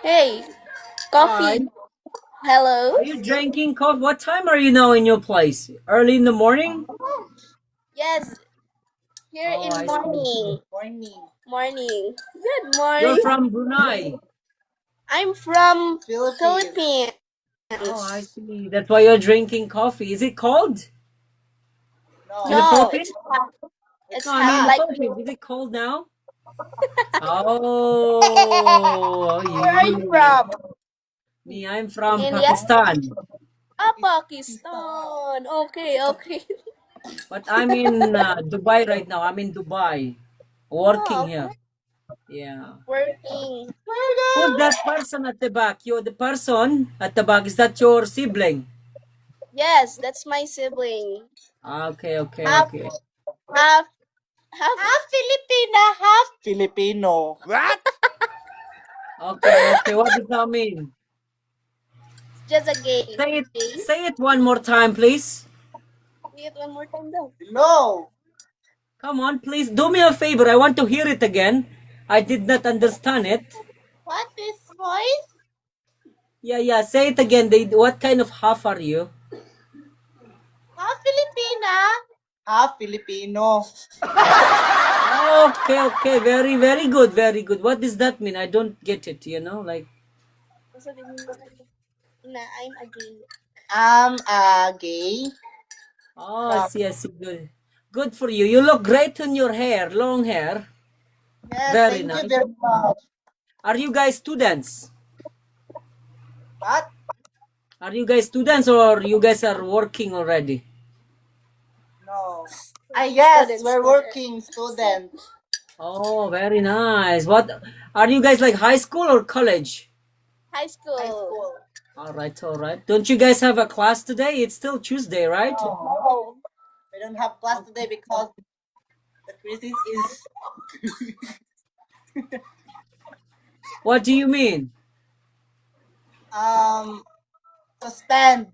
Hey, Hi. coffee. Hello. Are you drinking coffee? What time are you now in your place? Early in the morning? Yes, here Oh, in I see. morning. Morning. Good You're morning. from Brunei. I'm from Philippines. Philippines. Oh, I see. That's why you're drinking coffee. Is it cold in the No, No, Philippines? it's hot. it's It's No, I mean hot in hot. the like Philippines. you. Is it cold now? Oh, Where are you you. from? Me, I'm from India? Pakistan. Ah, Pakistan. Pakistan. Okay, okay. But I'm in Dubai right now. I'm in Dubai. Working Oh, here. okay. Yeah. Working. Who's that person at the back? You're the person at the back. Is that your sibling? Yes, that's my sibling. Okay, okay, Half, okay. half, half. Half Filipina, half Filipino. Okay, okay. What does that mean? Just a gay. Say it Gay. say it one more time, please. Say it one more time daw. No. Come on, please. Do me a favor. I want to hear it again. I did not understand it. What is voice? Yeah, yeah. Say it again. What kind of half are you? Half Filipina, half Filipino. Okay, okay. Very, very good. Very good. What does that mean? I don't get it, like. Na, I'm a gay. I'm a gay. Oh, I see, I see. Good. Good for you. You look great in your hair, long hair. Yes, Very thank you nice. very much. Are you guys students? What? Are you guys students or you guys are working already? No. Yes, Student, we're student. working student. Oh, very nice. What are you guys like high school or college? High school. High school. All right, all right. Don't you guys have a class today? It's still Tuesday, right? No. We don't have class today because the crisis is What do you mean? suspend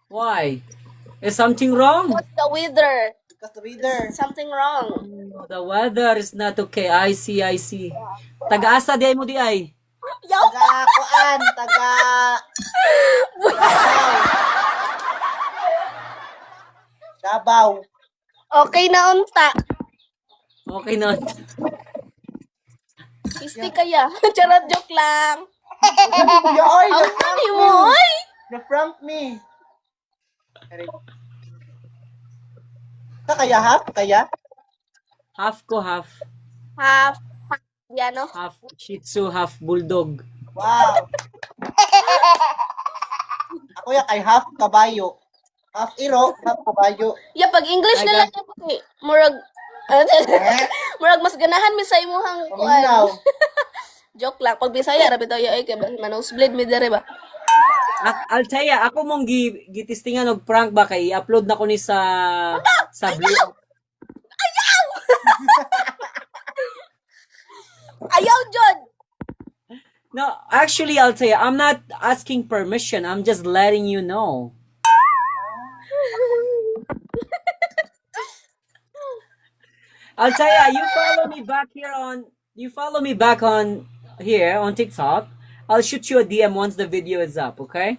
Why? Is something wrong? What's the weather? because the weather. Something wrong. Oh, the weather is not okay. I see, I see. Taga-asa di ay mo di ay? Yaw! Taga kuan, taga Davao. Okay na unta. Okay na. Isti kaya. Charot, joke lang. Yo, oy, Ang funny mo, oy! Na-prank me. Kaya half? Kaya? Half ko, half. Half. Yan, no? Half Shih Tzu, half Bulldog. Wow. Ako ya kay half kabayo. Half iro, half kabayo. Ya, pag English Ay, na lang yan, okay. Murag, murag mas ganahan mi sa imuhang Paminaw. kuan. Joke lang. Pag Bisaya, rabi tayo, ay, kaya manosebleed mi dere ba? Altaya, ako mong gitistingan og prank ba kay i-upload na ko ni sa vlog. Ayaw, John! No, actually, Altaya, I'm not asking permission. I'm just letting you know. Altaya, you follow me back on here on TikTok. I'll shoot you a DM once the video is up, okay?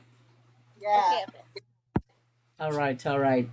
Yeah. Okay, okay. All right, all right.